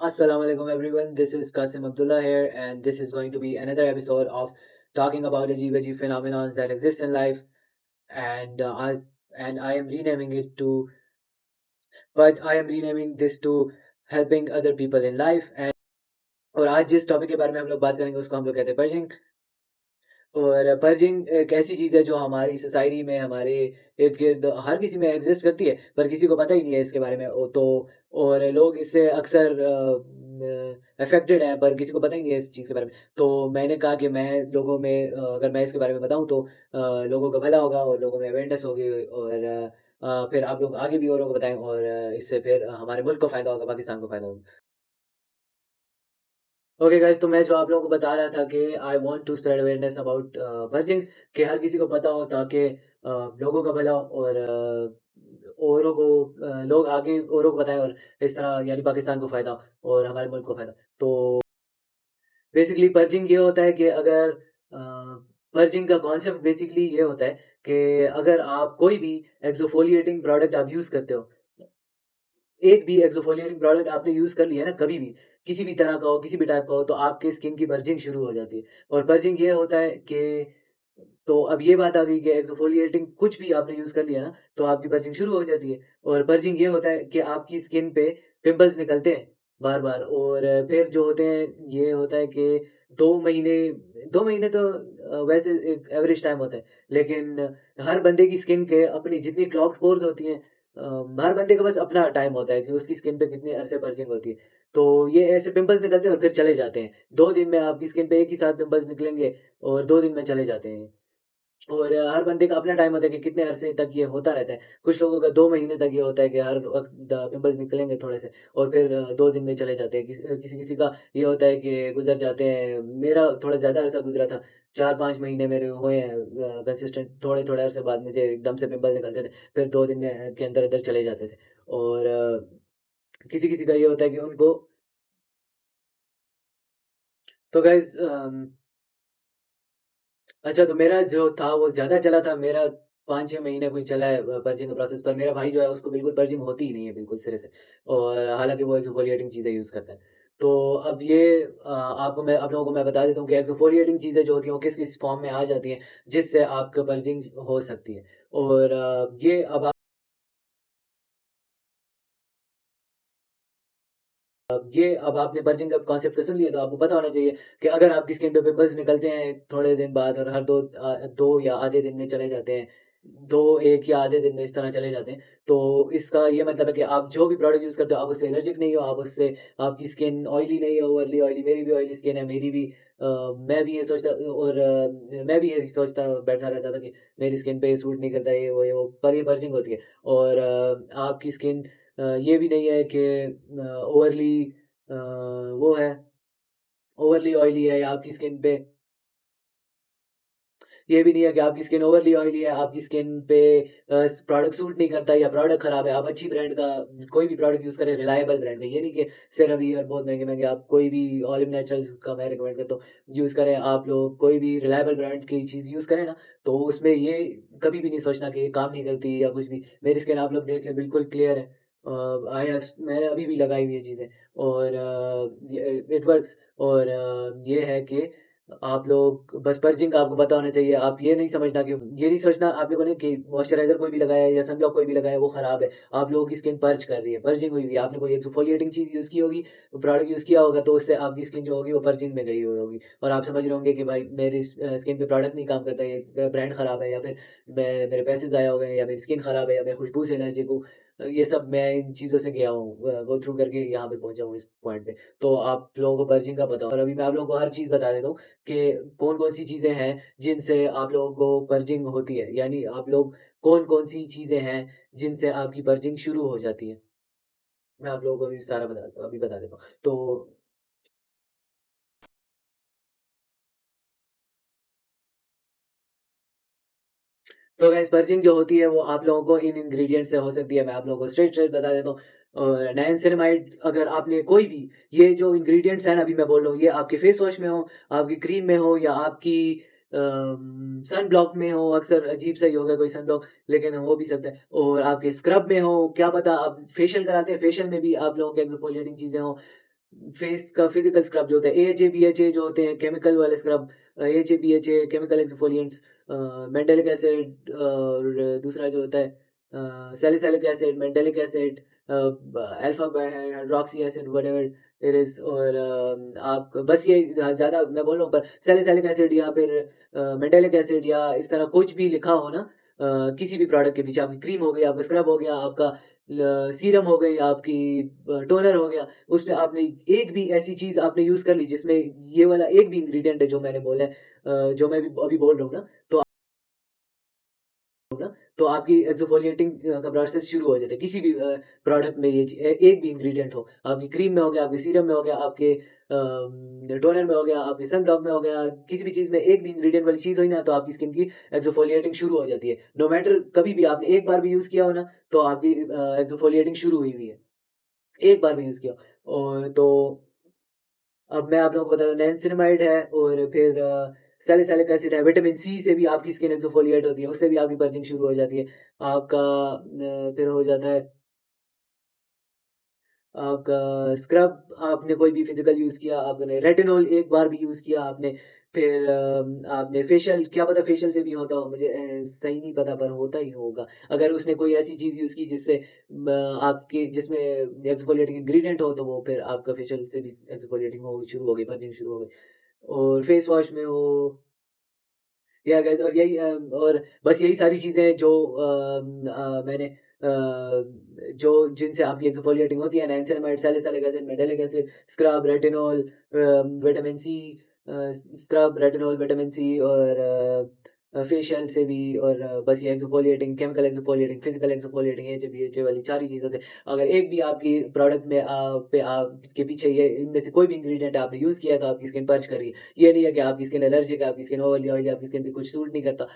Assalamu alaikum everyone. This is Qasim Abdullah here, and this is going to be another episode of talking about Ajeeb phenomena that exist in life. And I am renaming it to, but I am renaming this to helping other people in life. And और आज जिस topic के बारे में हम लोग बात करेंगे उसको हम लोग कहते हैं पर्जिंग। और पर्जिंग एक ऐसी चीज़ है जो हमारी सोसाइटी में हमारे इर्द गिर्द हर किसी में एग्जिस्ट करती है, पर किसी को पता ही नहीं है इसके बारे में। तो और लोग इससे अक्सर अफेक्टेड हैं, पर किसी को पता ही नहीं है इस चीज़ के बारे में। तो मैंने कहा कि मैं लोगों में अगर मैं इसके बारे में बताऊं तो लोगों का भला होगा और लोगों में अवेयरनेस होगी, और फिर आप लोग आगे भी औरों को बताएं, और इससे फिर हमारे मुल्क को फ़ायदा होगा, पाकिस्तान को फ़ायदा होगा। ओके गाइस, तो मैं जो आप लोगों को बता रहा था कि I want to spread awareness about purging, कि हर किसी को पता हो, ताकि लोगों का भला हो और औरों को लोग आगे औरों को बताएं, और इस तरह यानी पाकिस्तान को फ़ायदा और हमारे मुल्क को फ़ायदा। तो बेसिकली पर्जिंग ये होता है कि अगर पर्जिंग का कॉन्सेप्ट बेसिकली ये होता है कि अगर आप कोई भी एक्सफोलिएटिंग प्रोडक्ट आप यूज़ करते हो, एक भी एक्सफोलिएटिंग प्रोडक्ट आपने यूज़ कर लिया ना कभी भी, किसी भी तरह का हो, किसी भी टाइप का हो, तो आपके स्किन की पर्जिंग शुरू हो जाती है। और पर्जिंग ये होता है कि तो अब ये बात आ गई कि एक्सफोलिएटिंग कुछ भी आपने यूज़ कर लिया ना, तो आपकी पर्जिंग शुरू हो जाती है। और पर्जिंग ये होता है कि आपकी स्किन पे पिंपल्स निकलते हैं बार-बार, और फिर जो होते हैं, ये होता है कि 2 महीने 2 महीने तो वैसे एक एवरेज टाइम होता है। लेकिन हर बंदे की स्किन के अपनी जितनी क्लॉग्ड पोर्स होती हैं, हर बंदे का बस अपना टाइम होता है कि उसकी स्किन पे कितने अरसे पर्जिंग होती है। तो ये ऐसे पिंपल्स निकलते हैं और फिर चले जाते हैं। 2 दिन में आपकी स्किन पे एक ही साथ पिंपल्स निकलेंगे और 2 दिन में चले जाते हैं। और हर बंदे का अपना टाइम होता है कि कितने अरसे तक ये होता रहता है। कुछ लोगों का 2 महीने तक ये होता है कि हर वक़्त पिंपल्स निकलेंगे थोड़े से, और फिर 2 दिन में चले जाते हैं। किसी-किसी का ये होता है कि गुज़र जाते हैं। मेरा थोड़ा ज़्यादा अरसा गुज़रा था, 4-5 महीने मेरे हुए हैं कंसिस्टेंट, थोड़े-थोड़े अरसे बाद मुझे एकदम से पिंपल निकलते थे, फिर 2 दिन में के अंदर-अंदर चले जाते थे। और किसी-किसी का ये होता है कि उनको तो गाइज़ अच्छा, तो मेरा जो था वो ज़्यादा चला था, मेरा 5-6 महीने कुछ चला है पर्जिंग का प्रोसेस, पर मेरा भाई जो है उसको बिल्कुल पर्जिंग होती ही नहीं है बिल्कुल सिरे से, और हालाँकि वो एक्सफोलिएटिंग चीज़ें यूज़ करता है। तो अब ये आपको मैं आप लोगों को मैं बता देता हूँ कि एक्सफोलिएटिंग चीज़ें जो होती हैं वो किस-किस फॉर्म में आ जाती हैं, जिससे आपका पर्जिंग हो सकती है। और ये अब आपने बर्जिंग का कॉन्सेप्ट तो सुन लिया, तो आपको पता होना चाहिए कि अगर आपकी स्किन पे पिंपल्स निकलते हैं थोड़े दिन बाद, और हर 2 या आधे दिन में चले जाते हैं, 2 1 या आधे दिन में इस तरह चले जाते हैं, तो इसका ये मतलब है कि आप जो भी प्रोडक्ट यूज़ करते हो, आप उससे एलर्जिक नहीं हो, आप उससे आपकी स्किन ऑयली नहीं है, ओवरली ऑयली। मेरी भी ऑयली स्किन है, मेरी भी मैं भी ये सोचता, और मैं भी यही सोचता बैठा रहता था कि मेरी स्किन पे ये सूट नहीं करता, ये वो, पर ये बर्जिंग होती है। और आपकी स्किन ये भी नहीं है कि ओवरली वो है, ओवरली ऑयली है, या आपकी स्किन पे ये भी नहीं है कि आपकी स्किन ओवरली ऑयली है, आपकी स्किन पे प्रोडक्ट सूट नहीं करता या प्रोडक्ट खराब है। आप अच्छी ब्रांड का कोई भी प्रोडक्ट यूज़ करें, रिलायबल ब्रांड का। ये नहीं कि सेरावी और बहुत महँगे-महँगे, आप कोई भी ऑलिव नेचुरल्स का मैं रिकमेंड करता हूँ, यूज़ करें। आप लोग कोई भी रिलायबल ब्रांड की चीज़ यूज़ करें ना, तो उसमें ये कभी भी नहीं सोचना कि ये काम नहीं करती या कुछ भी। मेरी स्किन आप लोग देख लें, बिल्कुल क्लियर है। आई हैव मैंने अभी भी लगाई हुई है चीज़ें, और ये इट वर्क्स। और ये है कि आप लोग बस पर्जिंग का आपको पता होना चाहिए। आप ये नहीं सोचना आप लोगों ने कि मॉइस्चराइज़र कोई भी लगाया है या सनब्लॉक कोई भी लगाया है वो खराब है। आप लोगों की स्किन पर्ज कर रही है, पर्जिंग हुई हुई है। आपने कोई एक्सफोलिएटिंग चीज़ यूज़ की होगी, प्रोडक्ट यूज़ किया होगा, तो उससे आपकी स्किन जो होगी वो पर्जिंग में गई हुई होगी। और आप समझ रहे होंगे कि भाई मेरी स्किन पे प्रोडक्ट नहीं काम करता, ये ब्रांड खराब है, या फिर मेरे पैसे ज़ाया हो गए हैं, या मेरी स्किन खराब है, या मैं खुशबू से एलर्जिक हूँ। ये सब मैं इन चीज़ों से गया हूँ, गो थ्रू करके यहाँ पे पहुँचा हूँ इस पॉइंट पे। तो आप लोगों को पर्जिंग का पता हो, और अभी मैं आप लोगों को हर चीज़ बता देता हूँ कि कौन-कौन सी चीज़ें हैं जिनसे आप लोगों को पर्जिंग होती है। यानी आप लोग कौन-कौन सी चीज़ें हैं जिनसे आपकी पर्जिंग शुरू हो जाती है। मैं आप लोगों को अभी सारा अभी बता देता हूँ। तो गाइस, पर्जिंग जो होती है वो आप लोगों को इन इंग्रीडिएंट से हो सकती है। मैं आप लोगों को स्ट्रेट स्ट्रेट बता देता हूँ। नाइसिनमाइड, अगर आपने कोई भी ये जो इंग्रीडिएंट्स हैं ना अभी मैं बोल रहा हूँ, ये आपके फेस वॉश में हो, आपकी क्रीम में हो, या आपकी सन ब्लॉक में हो। अक्सर अजीब सा ही होगा कोई सन ब्लॉक, लेकिन हो भी सकता है। और आपके स्क्रब में हो, क्या पता आप फेशियल कराते हैं, फेशियल में भी आप लोगों के एक्सफोलिएटिंग चीज़ें हों। फेस का फिजिकल स्क्रब जो होता है, एएचए बीएचए जो होते हैं केमिकल वाले scrub, AHA BHA chemical exfoliants, mandelic acid, और दूसरा जो होता है salicylic acid, mandelic acid, alpha hydroxy acid, whatever it is. और आप बस ये ज़्यादा मैं बोल रहा हूँ, पर सैलिसिलिक एसिड या फिर मेंडेलिक एसिड या इस तरह कुछ भी लिखा हो ना किसी भी प्रोडक्ट के पीछे, आपकी क्रीम हो गई, आपका स्क्रब हो गया, आपका सीरम हो गई, आपकी टोनर हो गया, उसमें आपने एक भी ऐसी चीज़ आपने यूज़ कर ली जिसमें ये वाला एक भी इंग्रेडिएंट है जो मैंने बोला है, जो मैं भी अभी बोल रहा हूँ ना, तो आपकी एक्सफोलिएटिंग का प्रोसेस शुरू हो जाता है। किसी भी प्रोडक्ट में ये एक भी इंग्रेडिएंट हो, आपकी क्रीम में हो गया, आपके सीरम में हो गया, आपके टोनर में हो गया, आपके सनब्लॉक में हो गया, किसी भी चीज़ में एक भी इंग्रेडिएंट वाली चीज़ हुई ना, तो आपकी स्किन की एक्सफोलिएटिंग शुरू हो जाती है। नो मैटर कभी भी आपने एक बार भी यूज़ किया हो ना, तो आपकी एक्सफोलिएटिंग शुरू हुई हुई है। एक बार भी यूज़ किया हो। और तो अब मैं आप लोगों को बता दूँ, नियासिनामाइड है, और फिर सैलिसिलिक एसिड है, विटामिन सी से भी आपकी स्किन एक्सफोलिएट होती है, उससे भी आपकी बर्निंग शुरू हो जाती है। आपका फिर हो जाता है आपका स्क्रब, आपने कोई भी फिजिकल यूज़ किया, आपने रेटिनॉल एक बार भी यूज़ किया आपने, फिर आपने फेशियल, क्या पता फेशियल से भी होता हो, मुझे सही नहीं पता, पर होता ही होगा। अगर उसने कोई ऐसी चीज़ यूज़ की जिससे आपकी जिसमें एक्सफोलिएटिंग इंग्रेडिएंट हो, तो वो फिर आपका फेशियल से भी एक्सफोलिएटिंग हो शुरू हो गई, बर्निंग शुरू हो गई। और फेस वॉश में हो या गाइस, और यही और बस यही सारी चीज़ें जो मैंने जो जिनसे आपकी एक्सफोलिएटिंग होती है, niacinamide, salicylic acid, metallic acid, scrub, retinol, vitamin C, scrub, retinol, vitamin C, और फेशियल से भी, और बस ये exfoliating, chemical exfoliating, physical exfoliating, HA वाली सारी चीज़ों से अगर एक भी आपकी प्रोडक्ट में के पीछे ये इनमें से कोई भी इंग्रेडिएंट आपने यूज़ किया है, तो आपकी स्किन पर्च कर रही है। ये नहीं है कि आपकी स्किन एलर्जिक है, आपकी स्किन ओवरली ऑयली, आपकी स्किन पे कुछ सूट नहीं करता।